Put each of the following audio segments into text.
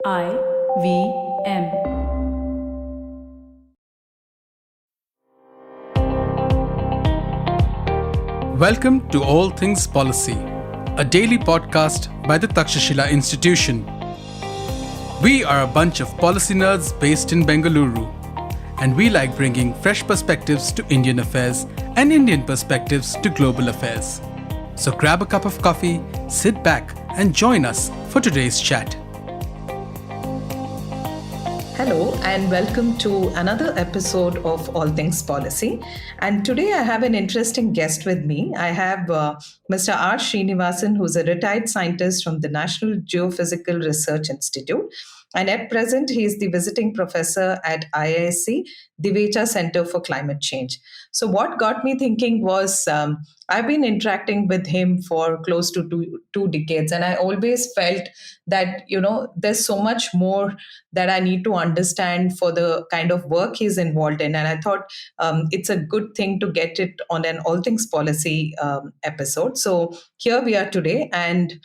IVM. Welcome to All Things Policy, a daily podcast by the Takshashila Institution. We are a bunch of policy nerds based in Bengaluru, and we like bringing fresh perspectives to Indian affairs and Indian perspectives to global affairs. So grab a cup of coffee, sit back, and join us for today's chat. Hello, and welcome to another episode of All Things Policy. And today I have an interesting guest with me. I have Mr. R. Srinivasan, who's a retired scientist from the National Geophysical Research Institute. And at present, he is the visiting professor at IISc, Divecha Center for Climate Change. So, what got me thinking was I've been interacting with him for close to two decades, and I always felt that, there's so much more that I need to understand for the kind of work he's involved in. And I thought it's a good thing to get it on an All Things Policy episode. So, here we are today. And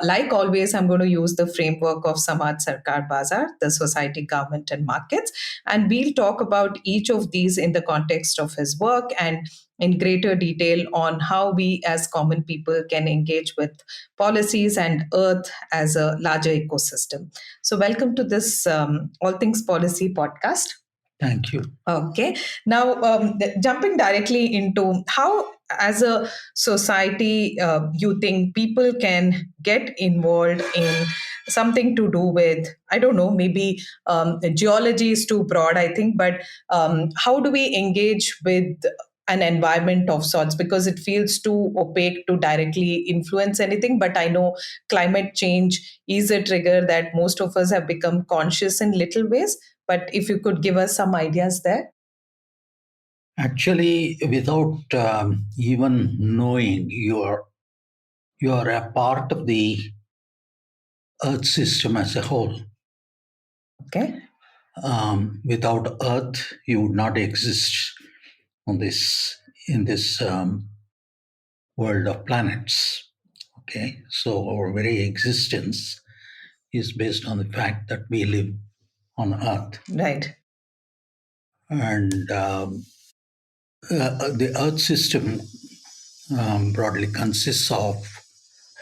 like always, I'm going to use the framework of Samaj Sarkar Bazar, the society, government, and markets. And we'll talk about each of these in the context of his work and in greater detail on how we as common people can engage with policies and Earth as a larger ecosystem. So, welcome to this All Things Policy podcast. Thank you. Okay. Now, jumping directly into how, as a society, you think people can get involved in something to do with, I don't know, maybe geology is too broad, I think, but how do we engage with an environment of sorts, because it feels too opaque to directly influence anything. But I know climate change is a trigger that most of us have become conscious in little ways. But if you could give us some ideas there. Actually, without even knowing, you are a part of the Earth system as a whole. Okay. Without Earth, you would not exist on this in this world of planets. Okay, so our very existence is based on the fact that we live on Earth, Right. and the Earth system broadly consists of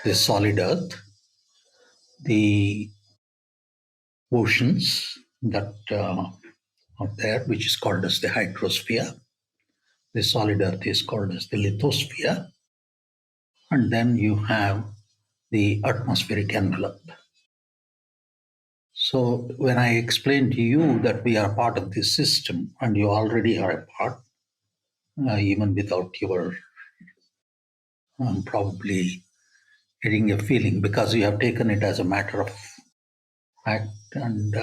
the solid Earth, the oceans that are there, which is called as the hydrosphere. The solid Earth is called as the lithosphere. And then you have the atmospheric envelope. So when I explain to you that we are part of this system, and you already are a part, even without your probably getting a feeling, because you have taken it as a matter of fact, and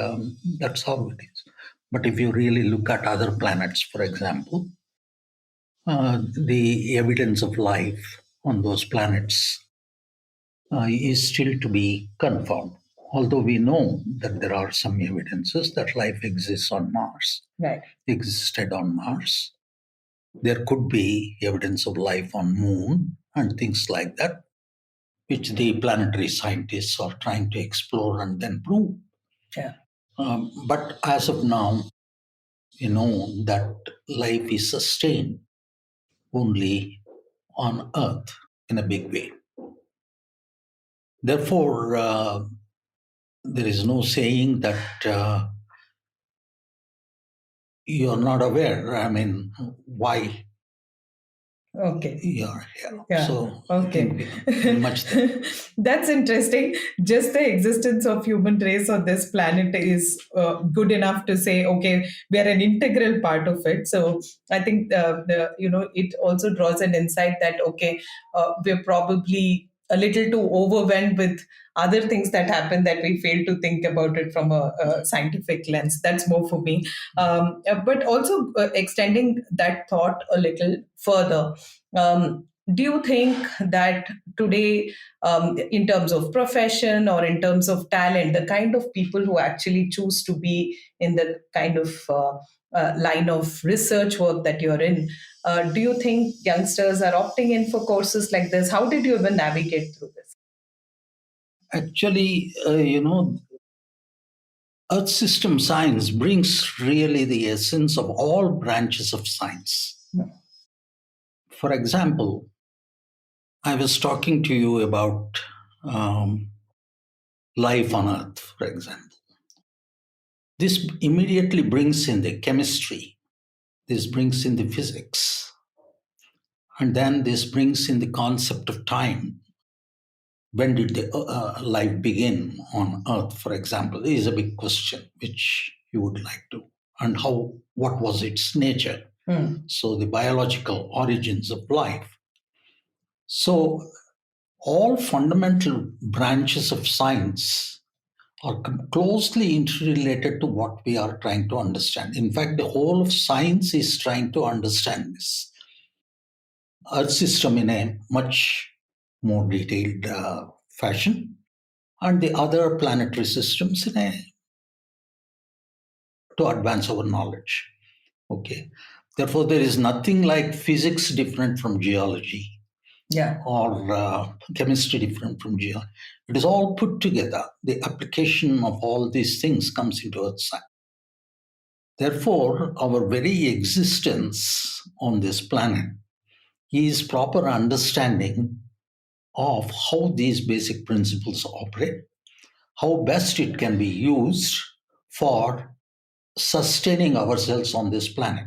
that's how it is. But if you really look at other planets, for example, the evidence of life on those planets is still to be confirmed. Although we know that there are some evidences that life exists on Mars, Right. existed on Mars. There could be evidence of life on Moon and things like that, which the planetary scientists are trying to explore and then prove. Yeah. But as of now, you know that life is sustained only on Earth in a big way. Therefore, there is no saying that you're not aware. I mean, why Okay. you're here. Yeah. So Okay. much there. That's interesting. Just the existence of human race on this planet is good enough to say, okay, we are an integral part of it. So I think it also draws an insight that okay, we're probably a little too overwhelmed with other things that happen that we fail to think about it from a scientific lens. That's more for me. But also extending that thought a little further. Do you think that today, in terms of profession or in terms of talent, the kind of people who actually choose to be in the kind of line of research work that you're in, do you think youngsters are opting in for courses like this? How did you even navigate through this? Actually, Earth system science brings really the essence of all branches of science. For example, I was talking to you about um, life on Earth, for example. This immediately brings in the chemistry, this brings in the physics, and then this brings in the concept of time. When did the life begin on Earth, for example, is a big question which you would like to. And what was its nature? So the biological origins of life. So all fundamental branches of science are closely interrelated to what we are trying to understand. In fact, the whole of science is trying to understand this Earth system in a much more detailed fashion, and the other planetary systems to advance our knowledge. Okay. Therefore, there is nothing like physics different from geology. Or chemistry different from geology. It is all put together. The application of all these things comes into Earth science. Therefore, our very existence on this planet is proper understanding of how these basic principles operate, how best it can be used for sustaining ourselves on this planet.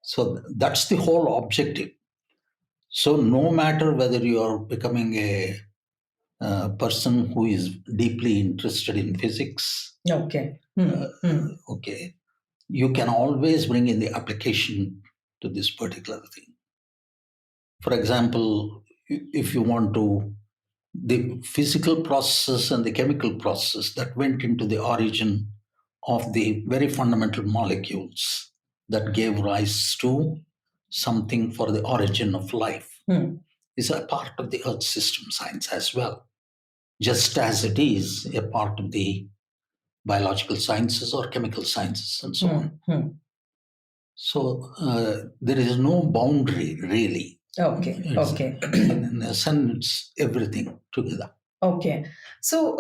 So that's the whole objective. So no matter whether you are becoming a person who is deeply interested in physics, Okay. Okay, you can always bring in the application to this particular thing. For example, if you want to, the physical process and the chemical process that went into the origin of the very fundamental molecules that gave rise to something for the origin of life is a part of the Earth system science as well, just as it is a part of the biological sciences or chemical sciences and so on. So there is no boundary really. In a sense, everything together. Okay. So,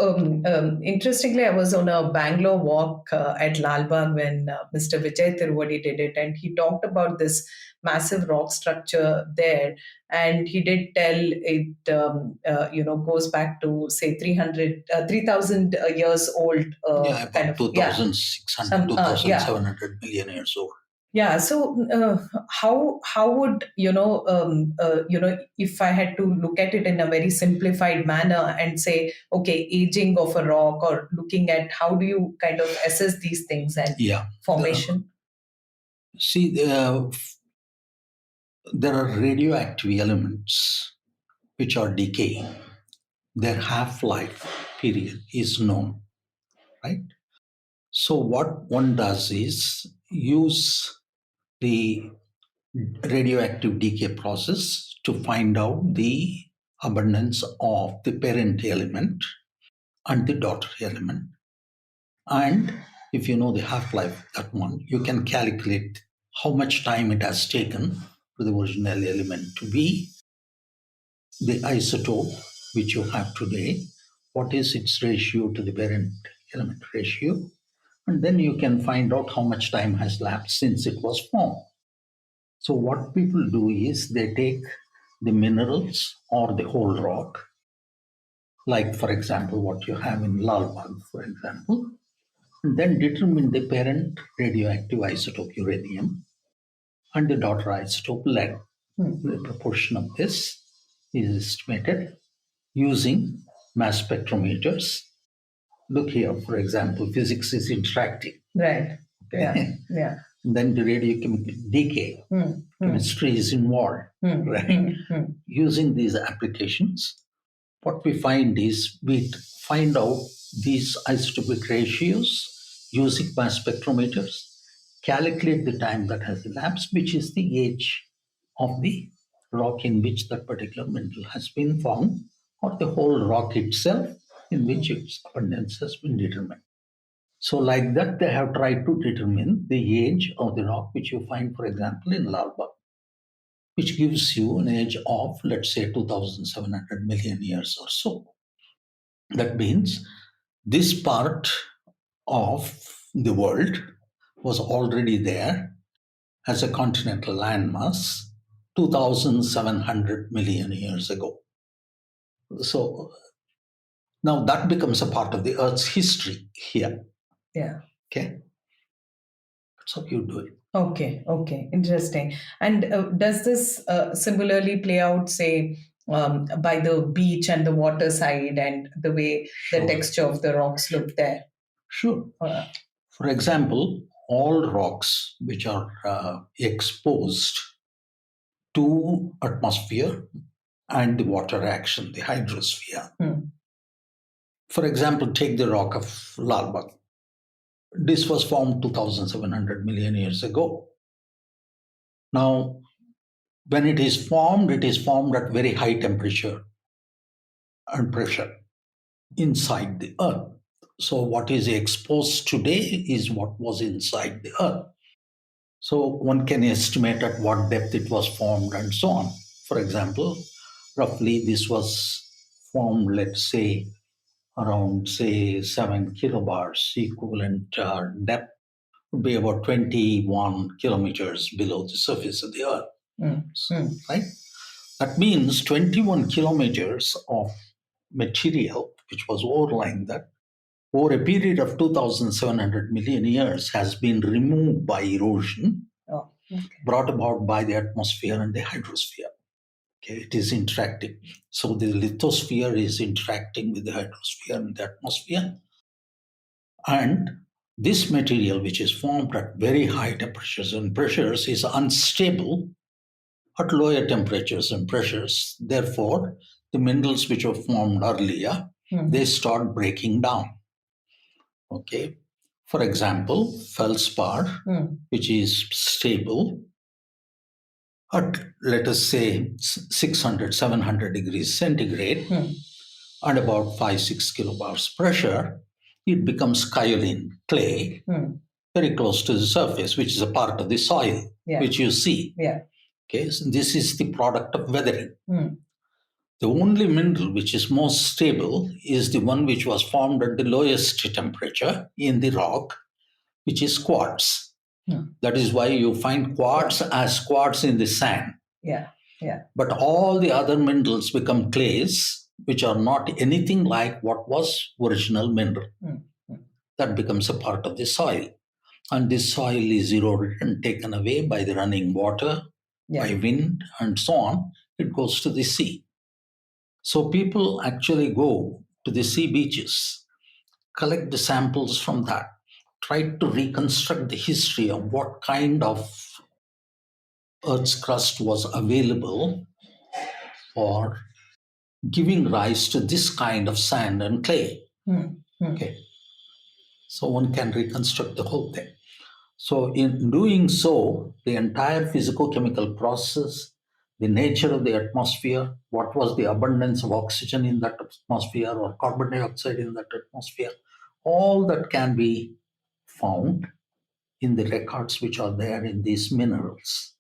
interestingly, I was on a Bangalore walk at Lalbagh when Mr. Vijay Tiruvadi did it, and he talked about this massive rock structure there. And he did tell it, goes back to say 3,000 years old. About 2,600, 2,700 million years old. Yeah. So, how would if I had to look at it in a very simplified manner and say, okay, aging of a rock, or looking at how do you kind of assess these things and formation? There are radioactive elements which are decaying. Their half-life period is known, right? So what one does is use the radioactive decay process to find out the abundance of the parent element and the daughter element. And if you know the half-life, that one, you can calculate how much time it has taken for the original element to be the isotope which you have today. What is its ratio to the parent element ratio? And then you can find out how much time has lapsed since it was formed. So what people do is they take the minerals or the whole rock, like for example what you have in Lalbagh, for example, and then determine the parent radioactive isotope uranium and the daughter isotope lead. The proportion of this is estimated using mass spectrometers. Look here, for example, physics is interactive. Right. Okay. Yeah. Then the radiochemical decay, chemistry is involved, right? Using these applications, what we find is we find out these isotopic ratios using mass spectrometers, calculate the time that has elapsed, which is the age of the rock in which that particular mineral has been found, or the whole rock itself in which its abundance has been determined. So like that, they have tried to determine the age of the rock, which you find, for example, in Lalbagh, which gives you an age of, let's say, 2,700 million years or so. That means this part of the world was already there as a continental landmass 2,700 million years ago. So now that becomes a part of the Earth's history here. Yeah. Okay. That's how you do it. Okay. Okay. Interesting. And does this similarly play out, say, by the beach and the water side and the way the Sure. texture of the rocks look there? Sure. Uh, For example, all rocks which are exposed to atmosphere and the water action, the hydrosphere. For example, take the rock of Lalbagh. This was formed 2,700 million years ago. Now, when it is formed at very high temperature and pressure inside the Earth. So what is exposed today is what was inside the Earth. So one can estimate at what depth it was formed and so on. For example, roughly this was formed, let's say, around, say, 7 kilobars, equivalent depth would be about 21 kilometers below the surface of the Earth. Right? That means 21 kilometers of material which was overlying that over a period of 2,700 million years has been removed by erosion, brought about by the atmosphere and the hydrosphere. Okay, it is interacting. So the lithosphere is interacting with the hydrosphere and the atmosphere. And this material, which is formed at very high temperatures and pressures, is unstable at lower temperatures and pressures. Therefore, the minerals which were formed earlier, they start breaking down. Okay. For example, feldspar, which is stable at, let us say, 600, 700 degrees centigrade and about 5-6 kilobars pressure, it becomes kaolin, clay, very close to the surface, which is a part of the soil, which you see. Okay, so this is the product of weathering. The only mineral which is most stable is the one which was formed at the lowest temperature in the rock, which is quartz. That is why you find quartz as quartz in the sand. But all the other minerals become clays, which are not anything like what was original mineral. That becomes a part of the soil. And this soil is eroded and taken away by the running water, by wind, and so on. It goes to the sea. So people actually go to the sea beaches, collect the samples from that, try to reconstruct the history of what kind of Earth's crust was available for giving rise to this kind of sand and clay. Okay. So one can reconstruct the whole thing. So in doing so, the entire physico-chemical process, the nature of the atmosphere, what was the abundance of oxygen in that atmosphere or carbon dioxide in that atmosphere, all that can be found in the records which are there in these minerals.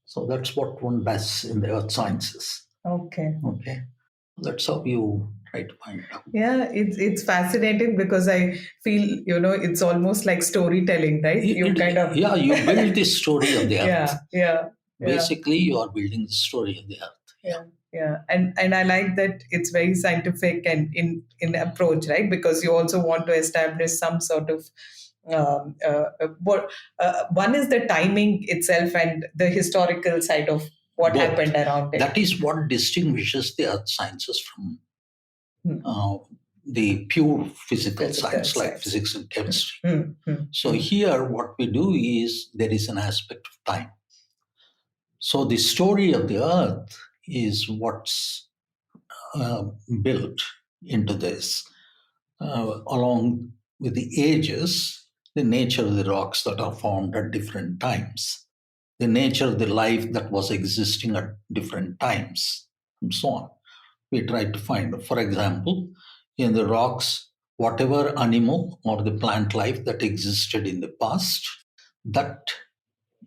So that's what one does in the earth sciences. Okay. That's how you try to find out. Yeah, it's fascinating because I feel, it's almost like storytelling, right? You build the story of the earth. Yeah. Basically, you are building the story of the earth. Yeah. And I like that it's very scientific and in approach, right? Because you also want to establish some sort of one is the timing itself and the historical side of what Both. happened around it. That is what distinguishes the earth sciences from the pure physical science like physics and chemistry. So here what we do is there is an aspect of time. So the story of the earth is what's built into this along with the ages, the nature of the rocks that are formed at different times, the nature of the life that was existing at different times, and so on. We try to find, for example, in the rocks, whatever animal or the plant life that existed in the past, that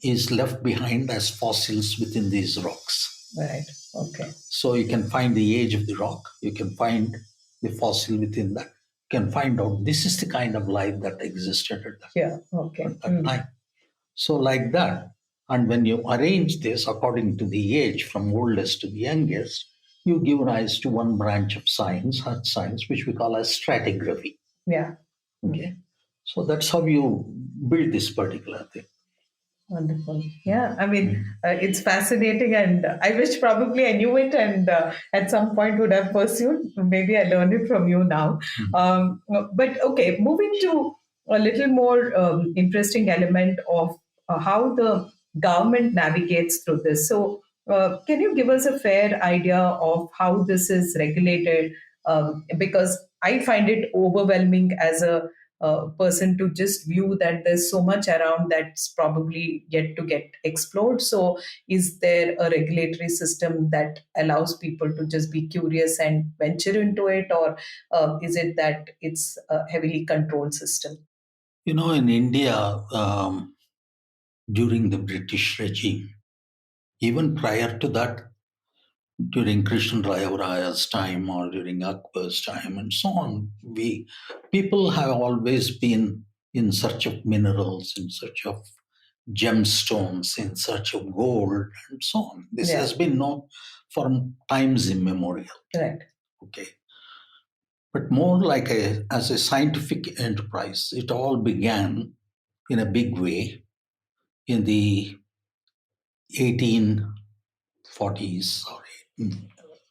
is left behind as fossils within these rocks. Right. Okay. So you can find the age of the rock, you can find the fossil within that. can find out this is the kind of life that existed at that time. So, like that. And when you arrange this according to the age, from oldest to the youngest, you give rise to one branch of science, earth science, which we call as stratigraphy. Yeah. Okay. So that's how you build this particular thing. Wonderful. Yeah, I mean, it's fascinating, and I wish probably I knew it and at some point would have pursued. Maybe I learned it from you now. But okay, moving to a little more interesting element of how the government navigates through this. So, can you give us a fair idea of how this is regulated? Because I find it overwhelming as a person to just view that there's so much around that's probably yet to get explored. So, is there a regulatory system that allows people to just be curious and venture into it, or is it that it's a heavily controlled system? You know, in India, during the British regime, even prior to that, during Krishnadevaraya's time or during Akbar's time and so on, people have always been in search of minerals, in search of gemstones, in search of gold and so on. This has been known from times immemorial. Right. Okay. But more like as a scientific enterprise, it all began in a big way in the 1840s or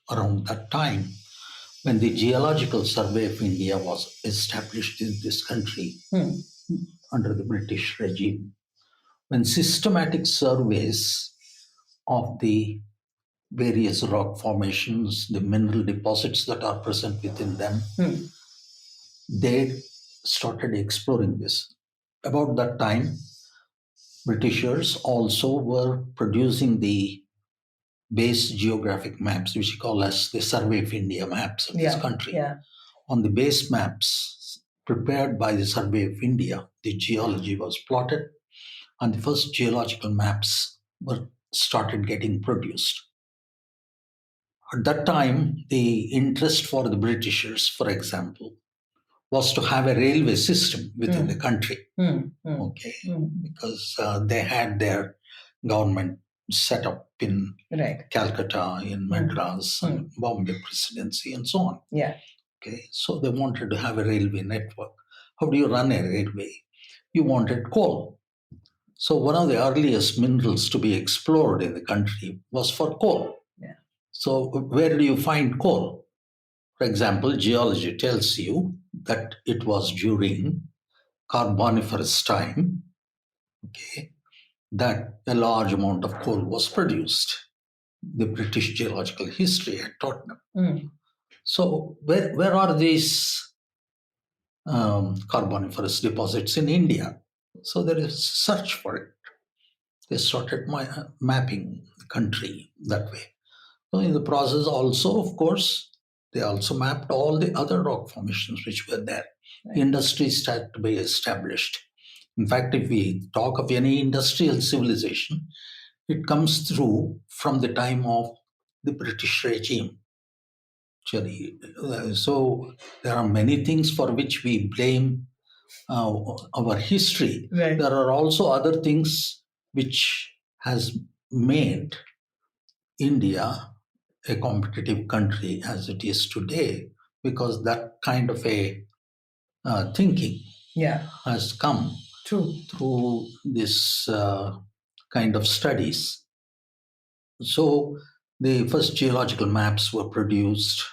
around that time, when the Geological Survey of India was established in this country under the British regime, when systematic surveys of the various rock formations, the mineral deposits that are present within them, they started exploring this. About that time, Britishers also were producing the base geographic maps, which we call as the Survey of India maps of this country. On the base maps prepared by the Survey of India, the geology was plotted, and the first geological maps were started getting produced. At that time, the interest for the Britishers, for example, was to have a railway system within the country. Okay, because they had their government set up in Calcutta, in Madras, and Bombay Presidency, and so on. Okay, so they wanted to have a railway network. How do you run a railway? You wanted coal. So one of the earliest minerals to be explored in the country was for coal. So where do you find coal? For example, geology tells you that it was during Carboniferous time, okay, that a large amount of coal was produced. The British geological history had taught them. So where are these Carboniferous deposits in India? So there is search for it. They started mapping the country that way. So in the process also, of course, they also mapped all the other rock formations which were there. Industries started to be established. In fact, if we talk of any industrial civilization, it comes through from the time of the British regime. So there are many things for which we blame our history. There are also other things which has made India a competitive country as it is today, because that kind of a thinking has come through this kind of studies. So the first geological maps were produced,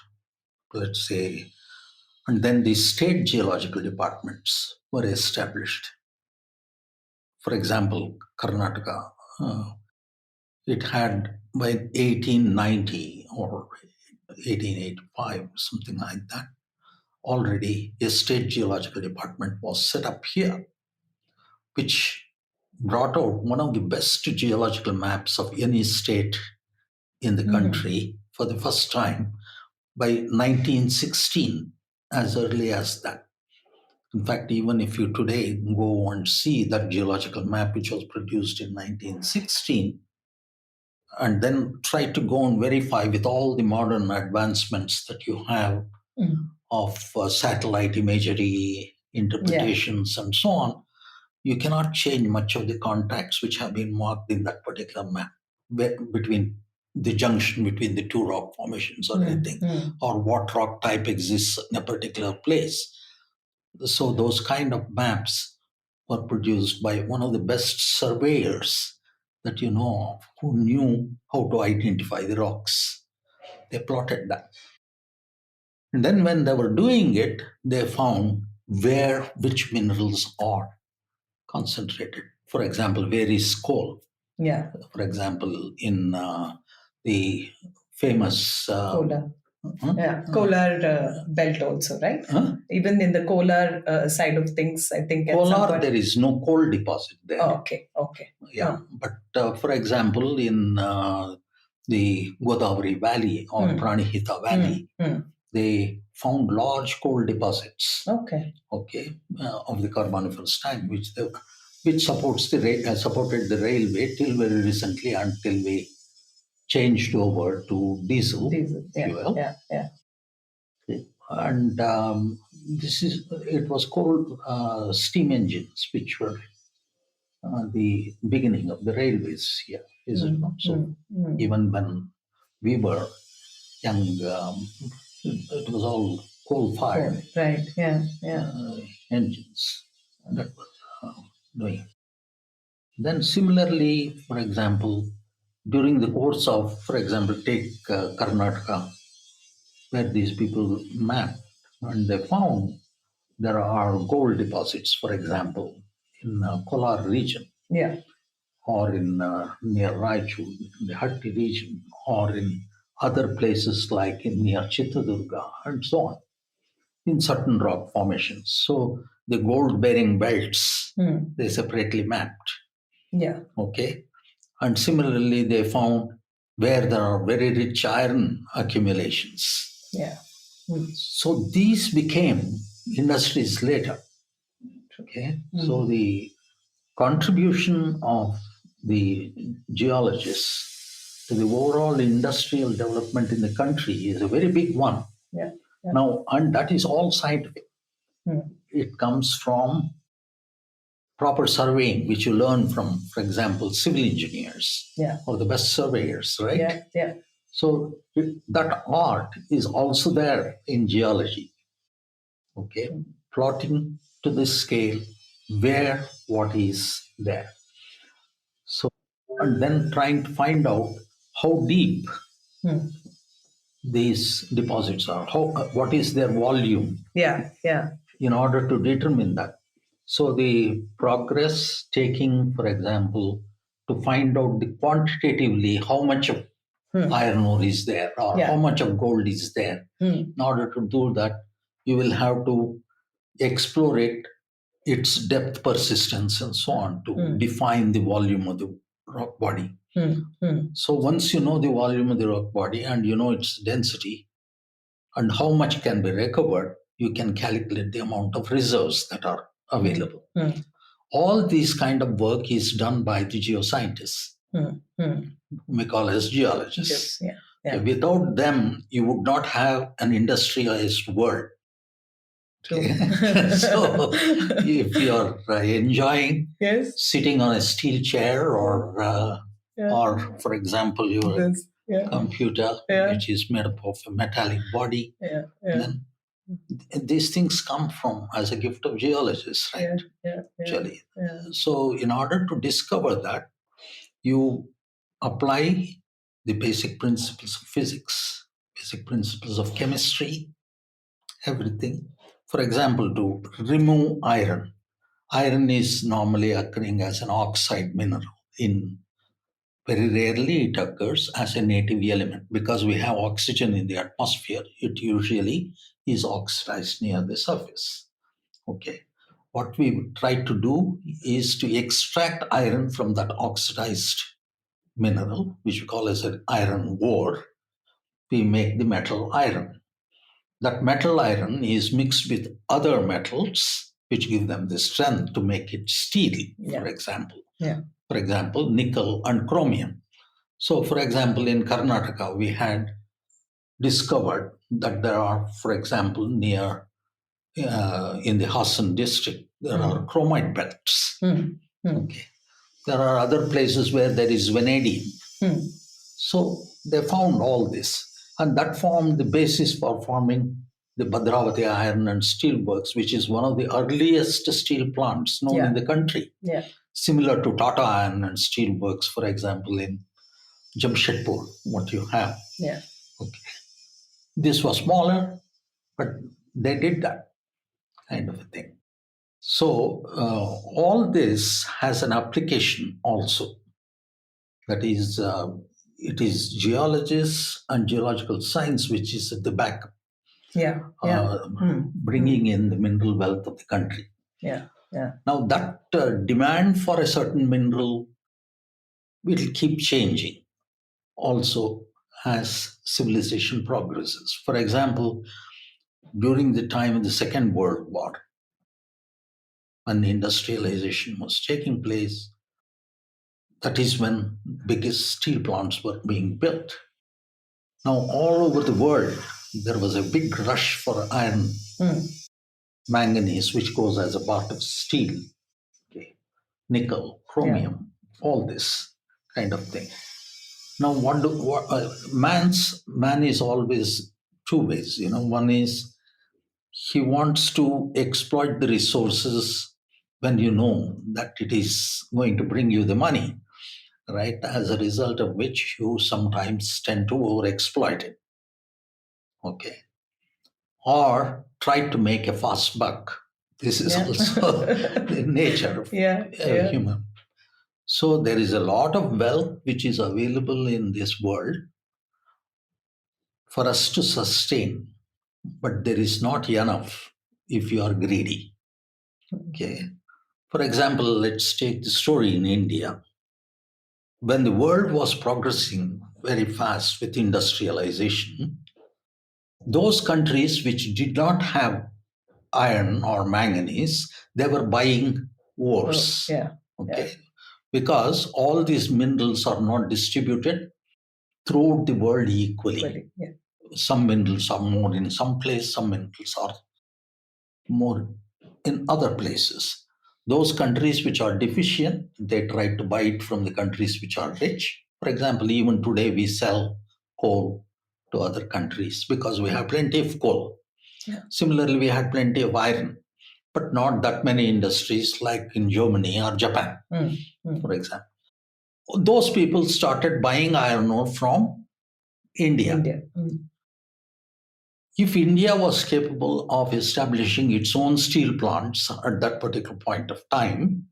let's say, and then the state geological departments were established. For example, Karnataka, it had by 1890 or 1885, something like that, already a state geological department was set up here, which brought out one of the best geological maps of any state in the country for the first time by 1916, as early as that. In fact, even if you today go and see that geological map which was produced in 1916, and then try to go and verify with all the modern advancements that you have satellite imagery interpretations and so on, you cannot change much of the contacts which have been marked in that particular map between the junction between the two rock formations or anything, or what rock type exists in a particular place. So those kind of maps were produced by one of the best surveyors that you know of, who knew how to identify the rocks. They plotted that. And then when they were doing it, they found which minerals are concentrated. For example, where is coal? Yeah. For example, in the famous Kolar. Kolar belt also, right? Even in the Kolar side of things, I think. Kolar, there is no coal deposit there. Oh, okay. Yeah, but for example, in the Godavari Valley or Pranihita Valley, they found large coal deposits. Okay, of the Carboniferous time, which supports supported the railway till very recently, until we changed over to diesel fuel. Yeah. And it was called steam engines, which were the beginning of the railways here. So even when we were young, it was all coal-fired. Right. Yeah. Engines that were doing. Then similarly, for example, during the course of, for example, take Karnataka, where these people mapped and they found there are gold deposits, for example, in Kolar region. Yeah. Or in near Raichur, in the Hatti region, or in other places like near Chittadurga and so on, in certain rock formations. So the gold-bearing belts, they separately mapped. Yeah. Okay. And similarly, they found where there are very rich iron accumulations. Yeah. So these became industries later. Okay. So the contribution of the geologists to the overall industrial development in the country is a very big one. Yeah. Now, and that is all scientific. It comes from proper surveying, which you learn from, for example, civil engineers or the best surveyors, right? Yeah. So that art is also there in geology. Okay, plotting to this scale where what is there. So, and then trying to find out how deep these deposits are, what is their volume. Yeah. In order to determine that. So the progress taking, for example, to find out the quantitatively how much of iron ore is there or how much of gold is there. In order to do that, you will have to explore its depth, persistence, and so on to define the volume of the rock body. So once you know the volume of the rock body and you know its density and how much can be recovered, you can calculate the amount of reserves that are available. All this kind of work is done by the geoscientists, we call as geologists. Yeah. Okay, without them, you would not have an industrialized world. True. So if you're enjoying sitting on a steel chair or for example, your computer, which is made up of a metallic body, then these things come from as a gift of geologists, right? Actually. So in order to discover that, you apply the basic principles of physics, basic principles of chemistry, everything. For example, to remove iron. Iron is normally occurring as an oxide mineral. Very rarely it occurs as a native element because we have oxygen in the atmosphere. It usually is oxidized near the surface. Okay. What we try to do is to extract iron from that oxidized mineral, which we call as an iron ore. We make the metal iron. That metal iron is mixed with other metals, which give them the strength to make it steel, for example. For example, nickel and chromium. So, for example, in Karnataka, we had discovered that there are, for example, near in the Hassan district, there are chromite belts. Okay. There are other places where there is vanadium. So they found all this, and that formed the basis for forming the Bhadravati Iron and Steel Works, which is one of the earliest steel plants known in the country. Similar to Tata Iron and Steel Works, for example, in Jamshedpur, what you have. Okay. This was smaller, but they did that kind of a thing. So all this has an application also. That is, it is geologists and geological science which is at the back, bringing in the mineral wealth of the country. Now that demand for a certain mineral will keep changing also as civilization progresses. For example, during the time of the Second World War, when industrialization was taking place, that is when biggest steel plants were being built. Now, all over the world, there was a big rush for iron, manganese, which goes as a part of steel, nickel, chromium, all this kind of thing. Now, man is always two ways. One is he wants to exploit the resources when you know that it is going to bring you the money, right? As a result of which you sometimes tend to overexploit it. Okay. Or try to make a fast buck. This is also the nature of human. So there is a lot of wealth which is available in this world for us to sustain, but there is not enough if you are greedy. Okay. For example, let's take the story in India. When the world was progressing very fast with industrialization, those countries which did not have iron or manganese, they were buying ores. Okay. Because all these minerals are not distributed throughout the world equally. Some minerals are more in some place, some minerals are more in other places. Those countries which are deficient, they try to buy it from the countries which are rich. For example, even today we sell coal to other countries because we have plenty of coal. Similarly, we had plenty of iron, but not that many industries like in Germany or Japan, for example. Those people started buying iron ore from India. If India was capable of establishing its own steel plants at that particular point of time,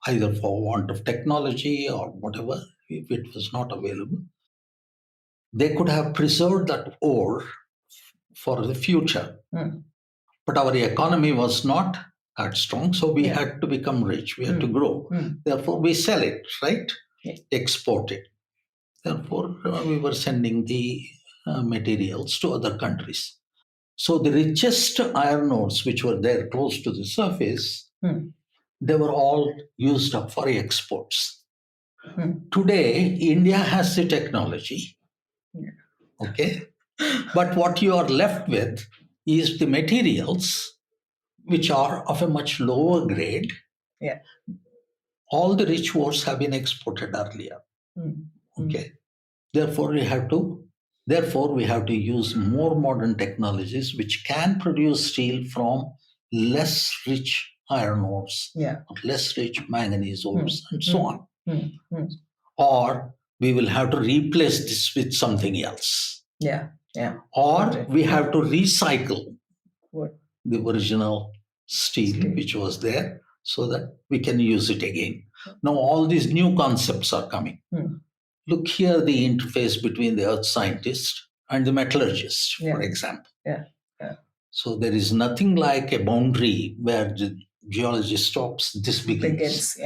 either for want of technology or whatever, if it was not available, they could have preserved that ore for the future. But our economy was not that strong, so we had to become rich. We had to grow. Therefore, we sell it, right? Export it. Therefore, we were sending the materials to other countries. So the richest iron ores which were there close to the surface, they were all used up for exports. Today, India has the technology. Okay. But what you are left with is the materials which are of a much lower grade. All the rich ores have been exported earlier. Okay. Therefore, we have to use more modern technologies which can produce steel from less rich iron ores, less rich manganese ores, and so on. Or we will have to replace this with something else. Or we have to recycle the original steel which was there so that we can use it again. Now all these new concepts are coming. Look here, the interface between the earth scientist and the metallurgist, for example. So there is nothing like a boundary where the geologist stops, this begins.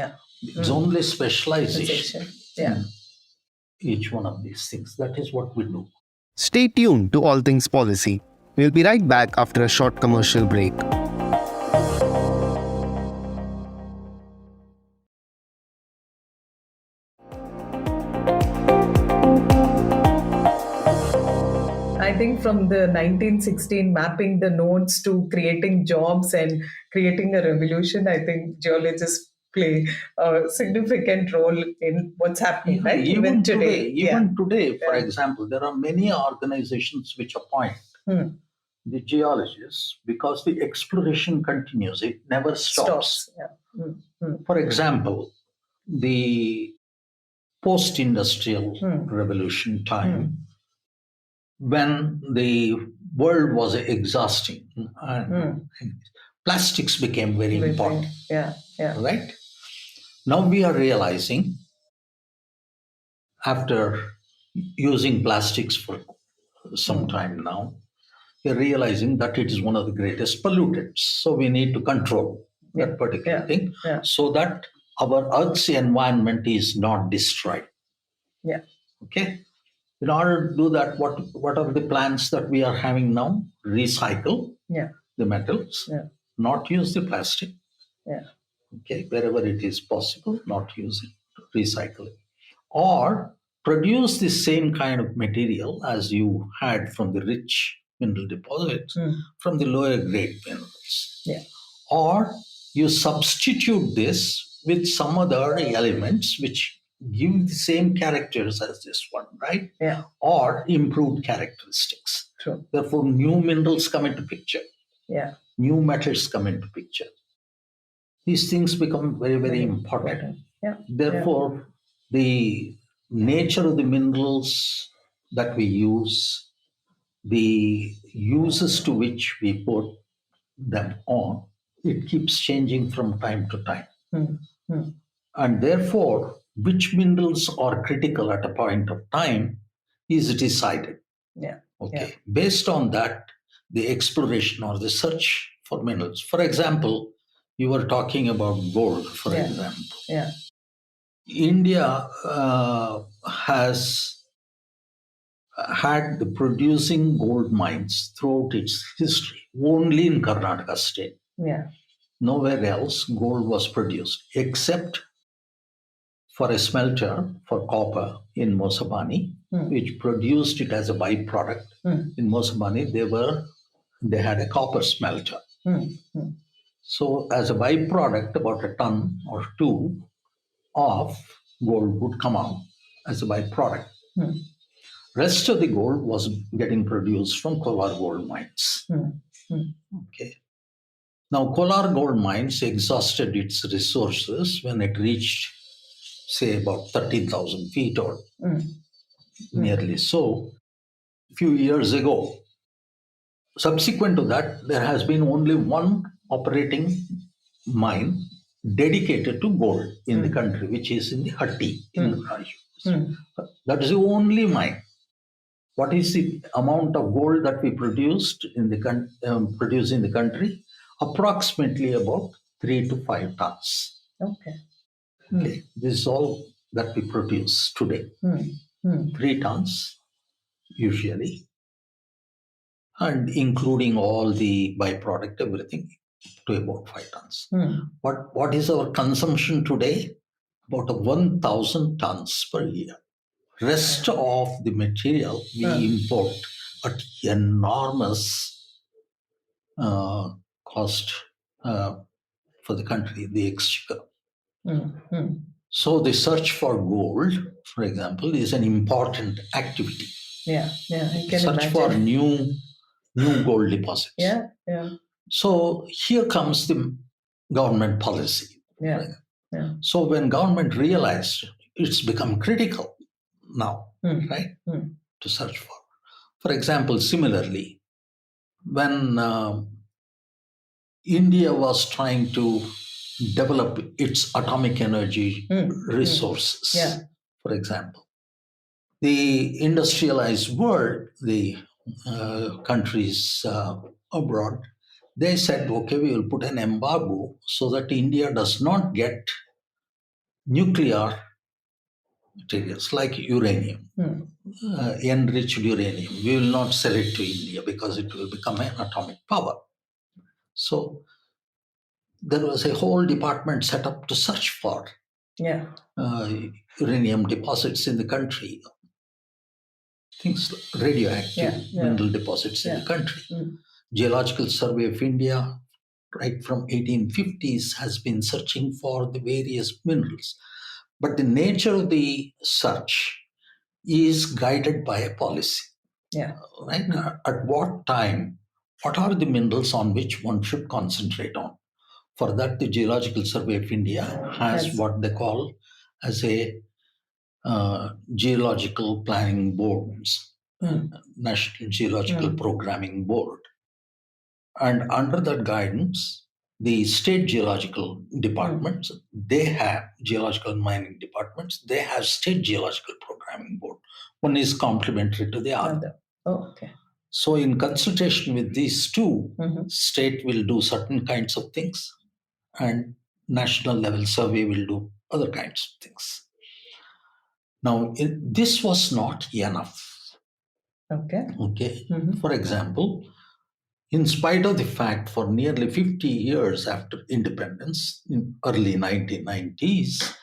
It's only specialization in each one of these things. That is what we do. Stay tuned to All Things Policy. We'll be right back after a short commercial break. I think from the 1916 mapping the nodes to creating jobs and creating a revolution, I think geologists play a significant role in what's happening, right? Even today. Even today, for Yeah. example, there are many organizations which appoint Hmm. the geologists because the exploration continues, it never stops. Stops. Yeah. Hmm. Hmm. For example, the post industrial revolution time, when the world was exhausting and plastics became very important. Yeah. Yeah. Right? Now we are realizing, after using plastics for some time now, we're realizing that it is one of the greatest pollutants. So we need to control that particular thing so that our Earth's environment is not destroyed. Yeah. Okay. In order to do that, what are the plans that we are having now? Recycle the metals, not use the plastic. Yeah. Okay, wherever it is possible, not use it, recycle it, or produce the same kind of material as you had from the rich mineral deposits from the lower grade minerals. Yeah. Or you substitute this with some other elements which give the same characters as this one, right? Yeah. Or improved characteristics. True. Therefore, new minerals come into picture. Yeah. New metals come into picture. These things become very, very important. Yeah. Therefore, the nature of the minerals that we use, the uses to which we put them on, it keeps changing from time to time. And therefore, which minerals are critical at a point of time is decided. Yeah. Okay. Based on that, the exploration or the search for minerals. For example, you were talking about gold, for example. Yeah. India has had the producing gold mines throughout its history, only in Karnataka state. Yeah. Nowhere else gold was produced, except for a smelter for copper in Mosabani, which produced it as a byproduct. In Mosabani, they had a copper smelter. So as a byproduct, about a ton or two of gold would come out as a byproduct. Rest of the gold was getting produced from Kolar gold mines. Okay. Now, Kolar gold mines exhausted its resources when it reached, say, about 13,000 feet or nearly so, a few years ago. Subsequent to that, there has been only one operating mine dedicated to gold in the country, which is in the Hatti in Rajasthan. That is the only mine. What is the amount of gold that we produced in the produce in the country? Approximately about 3 to 5 tons. Okay. This is all that we produce today. 3 tons usually, and including all the byproduct, everything, to about 5 tons. What is our consumption today? About 1,000 tons per year. Rest of the material we import at enormous cost for the country, the exchequer. So the search for gold, for example, is an important activity. I can search imagine. for new gold deposits. So here comes the government policy. So when government realized it's become critical now, right, to search for. For example, similarly, when India was trying to develop its atomic energy resources, for example, the industrialized world, the countries abroad, they said, okay, we will put an embargo so that India does not get nuclear materials like uranium, enriched uranium. We will not sell it to India because it will become an atomic power. So there was a whole department set up to search for uranium deposits in the country. things like radioactive mineral deposits in the country. Geological Survey of India, right from 1850s, has been searching for the various minerals. But the nature of the search is guided by a policy. Right? At what time, what are the minerals on which one should concentrate on? For that, the Geological Survey of India has what they call as a geological planning boards, National Geological Programming Board. And under that guidance, the state geological departments, they have geological and mining departments, they have state geological programming board. One is complementary to the other. So in consultation with these two, state will do certain kinds of things and national level survey will do other kinds of things. Now, this was not enough. Okay. For example, in spite of the fact for nearly 50 years after independence, in early 1990s,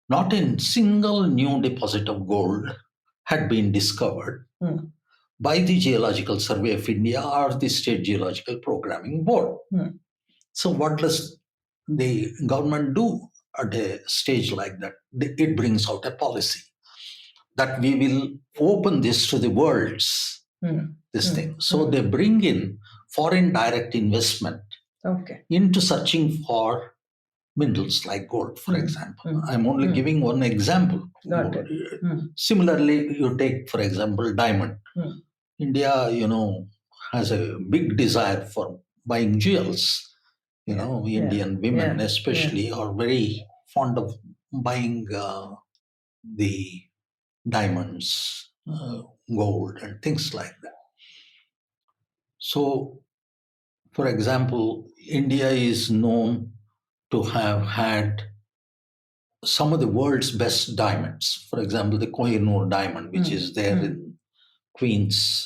not a single new deposit of gold had been discovered by the Geological Survey of India or the State Geological Programming Board. So what does the government do at a stage like that? It brings out a policy that we will open this to the world's thing. So they bring in foreign direct investment into searching for minerals like gold, for example. I'm only giving one example. Similarly, you take, for example, diamond. India, has a big desire for buying jewels. Indian women especially are very fond of buying the diamonds, gold, and things like that. So, for example, India is known to have had some of the world's best diamonds. For example, the Kohinoor diamond, which is there in Queen's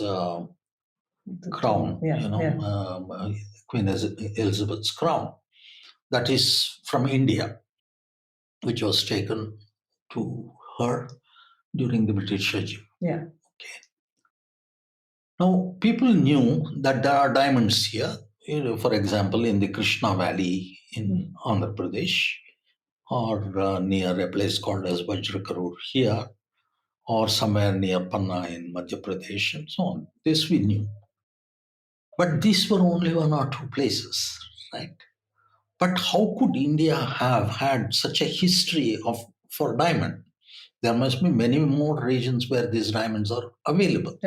crown, Queen Elizabeth's crown. That is from India, which was taken to her during the British regime. Okay. Now, people knew that there are diamonds here. For example, in the Krishna Valley in Andhra Pradesh, or near a place called as Vajrakarur here, or somewhere near Panna in Madhya Pradesh, and so on. This we knew. But these were only one or two places, right? But how could India have had such a history for diamond? There must be many more regions where these diamonds are available.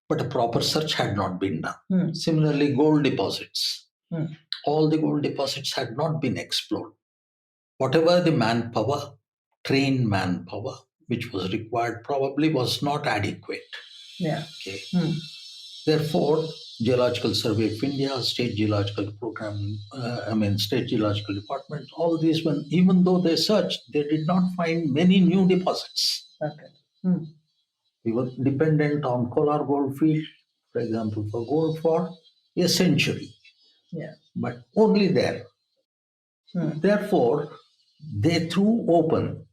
But a proper search had not been done. Similarly, gold deposits. All the gold deposits had not been explored. Whatever the manpower, trained manpower, which was required, probably was not adequate. Okay. Therefore, Geological Survey of India, State Geological Program, State Geological Department, all these, even though they searched, they did not find many new deposits. We were dependent on Kolar goldfield, for example, for gold for a century. But only there. Therefore, they threw open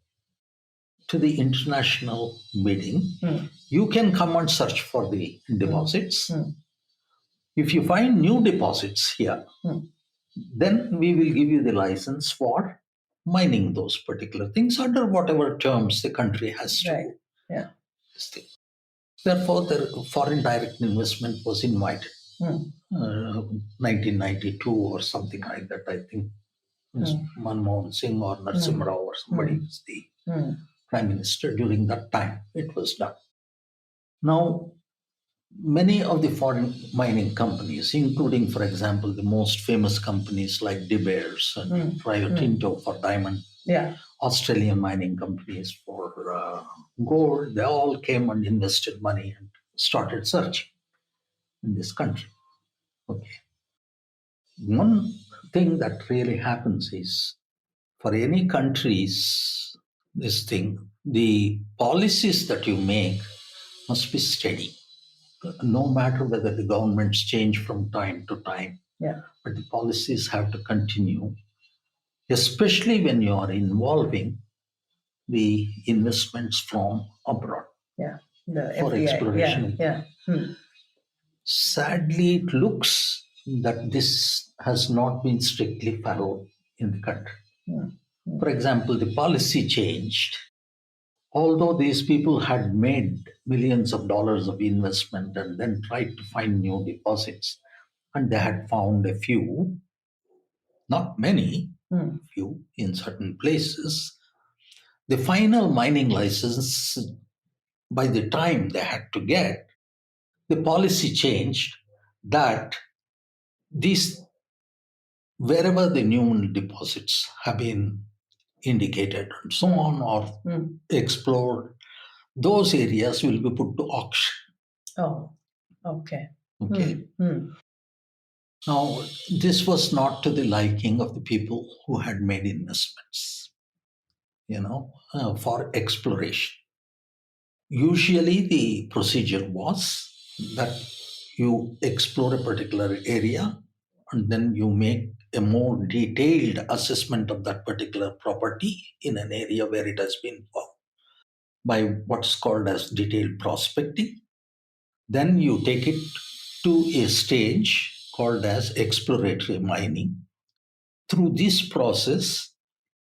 to the international bidding. You can come and search for the deposits. If you find new deposits here, then we will give you the license for mining those particular things under whatever terms the country has to. Therefore, the foreign direct investment was invited. 1992 or something like that, I think. Manmohan Singh or Narasimha Rao or somebody was the prime minister during that time. It was done. Now, many of the foreign mining companies, including, for example, the most famous companies like De Beers and Rio Tinto for diamond, Australian mining companies for gold, they all came and invested money and started searching in this country. Okay. One thing that really happens is, for any countries, the policies that you make must be steady. No matter whether the governments change from time to time, but the policies have to continue, especially when you are involving the investments from abroad. The for FDI. exploration. Yeah. Sadly, it looks that this has not been strictly followed in the country. For example, the policy changed. Although these people had made millions of dollars of investment and then tried to find new deposits, and they had found a few, not many, few in certain places, the final mining license, by the time they had to get, the policy changed that these, wherever the new deposits have been indicated and so on or explored, those areas will be put to auction. Oh, okay. Okay. Now, this was not to the liking of the people who had made investments, for exploration. Usually, the procedure was that you explore a particular area and then you make a more detailed assessment of that particular property in an area where it has been found by what's called as detailed prospecting. Then you take it to a stage called as exploratory mining. Through this process,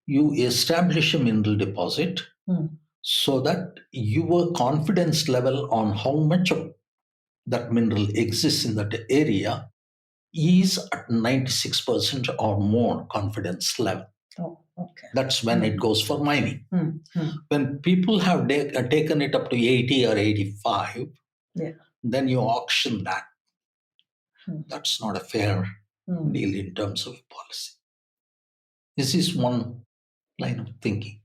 you establish a mineral deposit so that your confidence level on how much of that mineral exists in that area is at 96% or more confidence level. Oh, okay. That's when it goes for mining. When people have taken it up to 80 or 85, then you auction that. That's not a fair deal in terms of policy. This is one line of thinking.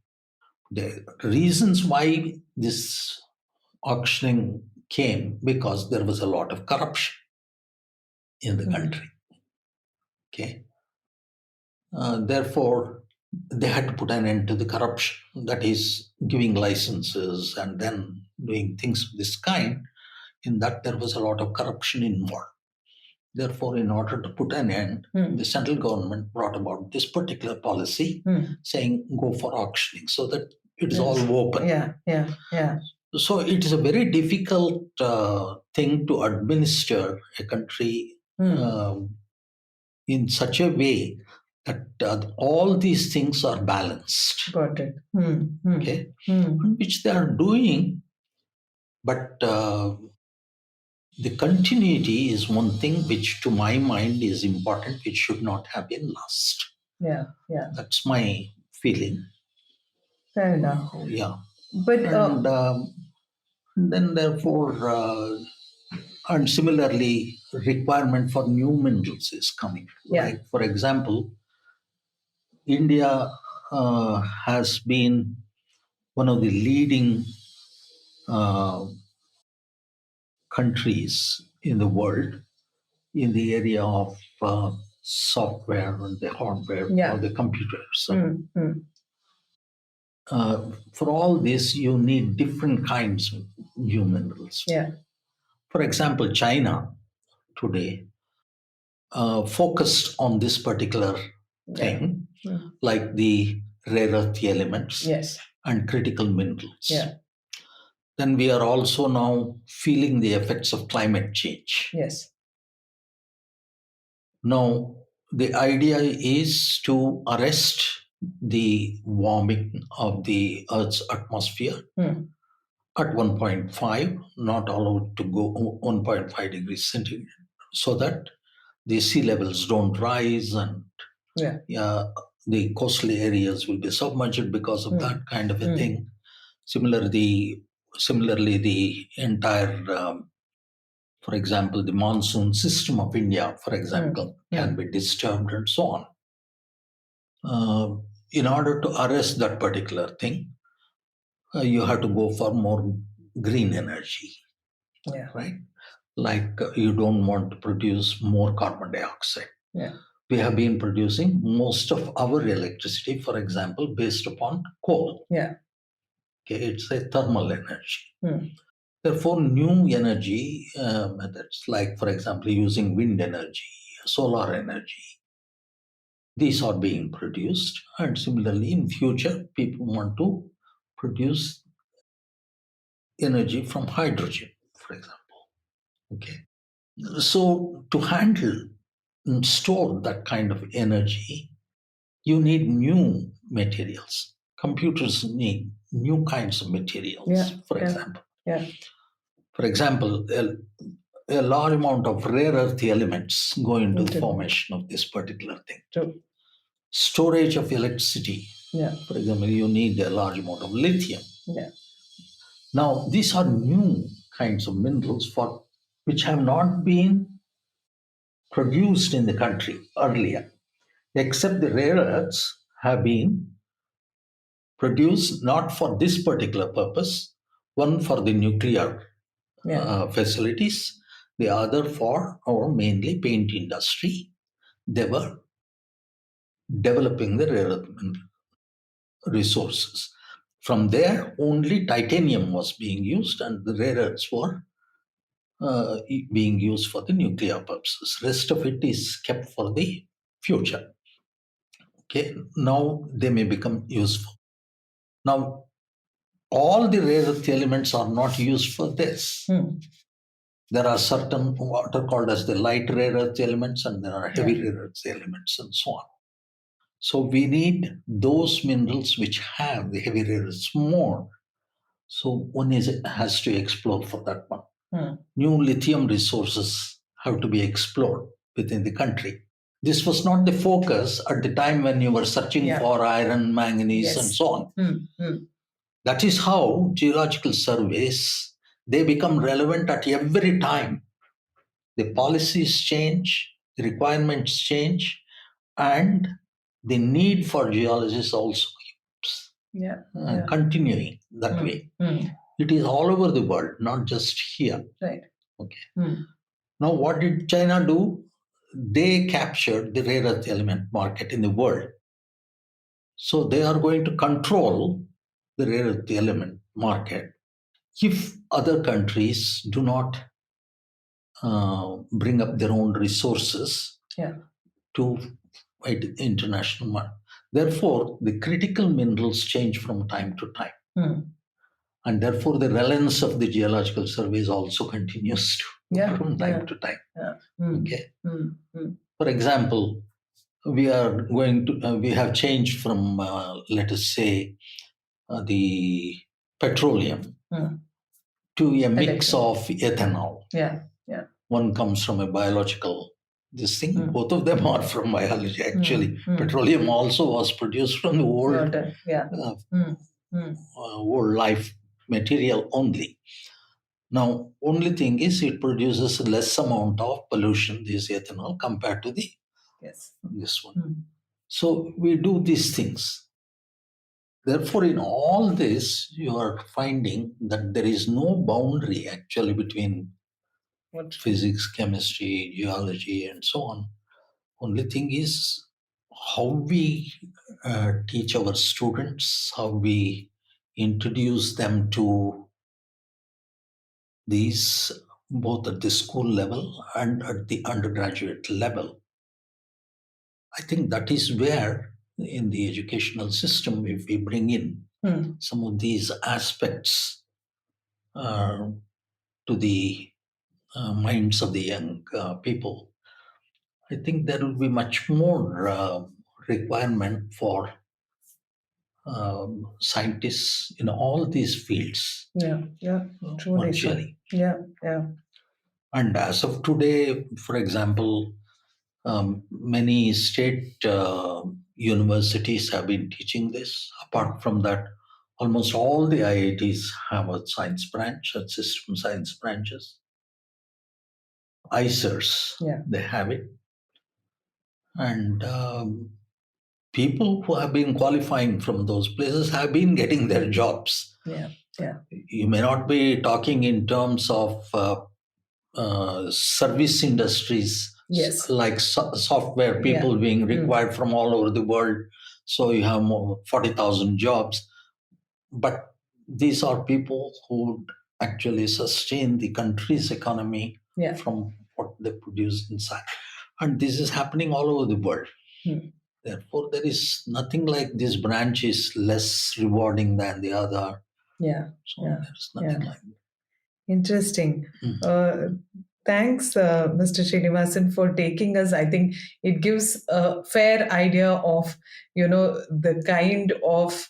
The reasons why this auctioning came because there was a lot of corruption in the country. Okay. Therefore, they had to put an end to the corruption, that is, giving licenses and then doing things of this kind. In that, there was a lot of corruption involved. Therefore, in order to put an end, the central government brought about this particular policy saying go for auctioning so that it's all open. Yeah. So it is a very difficult thing to administer a country in such a way that all these things are balanced. Got it. Okay, which they are doing, but the continuity is one thing which, to my mind, is important, which should not have been lost. Yeah. That's my feeling. Fair enough. Yeah. But then, therefore, and similarly, requirement for new minerals is coming. Yeah. Like, for example, India has been one of the leading countries in the world in the area of software and the hardware or the computers. For all this, you need different kinds of new minerals. Yeah. For example, China today focused on this particular thing, like the rare earth elements and critical minerals. Yeah. Then we are also now feeling the effects of climate change. Yes. Now, the idea is to arrest the warming of the Earth's atmosphere at 1.5, not allowed to go 1.5 degrees centigrade, so that the sea levels don't rise and the coastal areas will be submerged because of that kind of a thing. Similarly, the entire, for example, the monsoon system of India, for example, can be disturbed and so on. In order to arrest that particular thing, you have to go for more green energy, right? Like you don't want to produce more carbon dioxide. Yeah. We have been producing most of our electricity, for example, based upon coal. Yeah. Okay, it's a thermal energy. Therefore, new energy methods, like, for example, using wind energy, solar energy, these are being produced. And similarly, in future, people want to produce energy from hydrogen, for example. Okay. So to handle and store that kind of energy, you need new materials. Computers need new kinds of materials, for example. Yeah. For example, a large amount of rare earth elements go into the Okay. formation of this particular thing. True. Storage of electricity. Yeah. For example, you need a large amount of lithium. Yeah. Now, these are new kinds of minerals for which have not been produced in the country earlier, except the rare earths have been produced not for this particular purpose, one for the nuclear facilities, the other for our mainly paint industry. They were developing the rare earth resources. From there, only titanium was being used, and the rare earths were being used for the nuclear purposes. Rest of it is kept for the future. Okay, now they may become useful. Now, all the rare earth elements are not used for this. There are certain what are called as the light rare earth elements, and there are heavy rare earth elements, and so on. So we need those minerals which have the heavy rare earths more. So one has to explore for that one. New lithium resources have to be explored within the country. This was not the focus at the time when you were searching for iron, manganese, and so on. That is how geological surveys, they become relevant at every time. The policies change, the requirements change, and the need for geologists also keeps continuing that way. It is all over the world, not just here. Right. Okay. Now, what did China do? They captured the rare earth element market in the world. So they are going to control the rare earth element market if other countries do not bring up their own resources to fight international market. Therefore, the critical minerals change from time to time. And therefore, the relevance of the geological surveys also continues from time to time. Okay. For example, we have changed from, let us say, the petroleum to a mix of ethanol. One comes from a biological this thing. Both of them are from biology, actually. Petroleum also was produced from the old life material only. Now, only thing is it produces less amount of pollution, this ethanol, compared to this one. So we do these things. Therefore, in all this, you are finding that there is no boundary actually between physics, chemistry, geology, and so on. Only thing is how we teach our students, how we introduce them to these both at the school level and at the undergraduate level. I think that is where in the educational system, if we bring in some of these aspects to the minds of the young people, I think there will be much more requirement for scientists in all these fields. Truly. Virtually. And as of today, for example, many state universities have been teaching this. Apart from that, almost all the IITs have a science branch, a system science branches. ICERs, they have it. And people who have been qualifying from those places have been getting their jobs. You may not be talking in terms of service industries, like software people being required from all over the world. So you have more 40,000 jobs. But these are people who actually sustain the country's economy from what they produce inside. And this is happening all over the world. Therefore, there is nothing like this branch is less rewarding than the other. Yeah. So Yeah. there's nothing Yeah. like that. Interesting. Mhm. Thanks, Mr. Srinivasan, for taking us. I think it gives a fair idea of, the kind of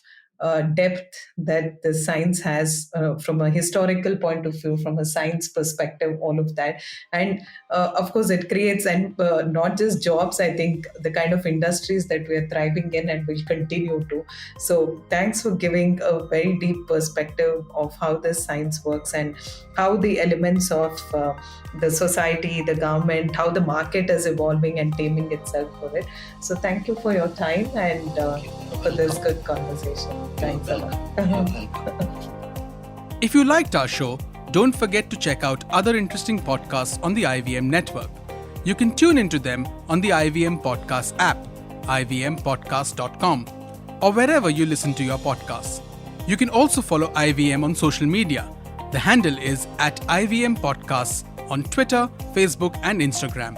depth that the science has from a historical point of view, from a science perspective, all of that. And of course, it creates, and not just jobs, I think the kind of industries that we are thriving in and will continue to. So thanks for giving a very deep perspective of how this science works and how the elements of the society, the government, how the market is evolving and taming itself for it. So thank you for your time and for this good conversation. Thanks a lot. You're welcome. If you liked our show, don't forget to check out other interesting podcasts on the IVM network. You can tune into them on the IVM Podcast app, ivmpodcast.com, or wherever you listen to your podcasts. You can also follow IVM on social media. The handle is @IVM Podcasts on Twitter, Facebook, and Instagram.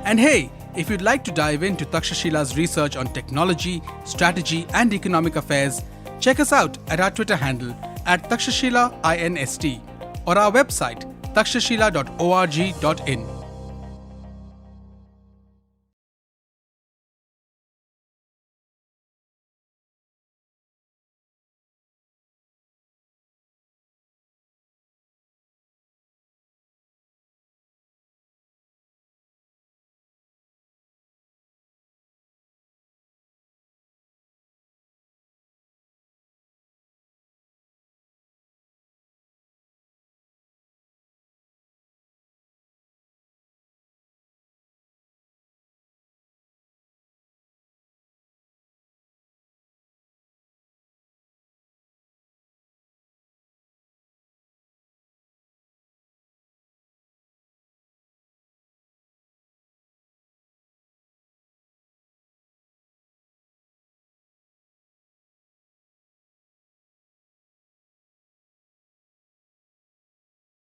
And hey, if you'd like to dive into Takshashila's research on technology, strategy, and economic affairs, check us out at our Twitter handle @TakshashilaINST or our website takshashila.org.in.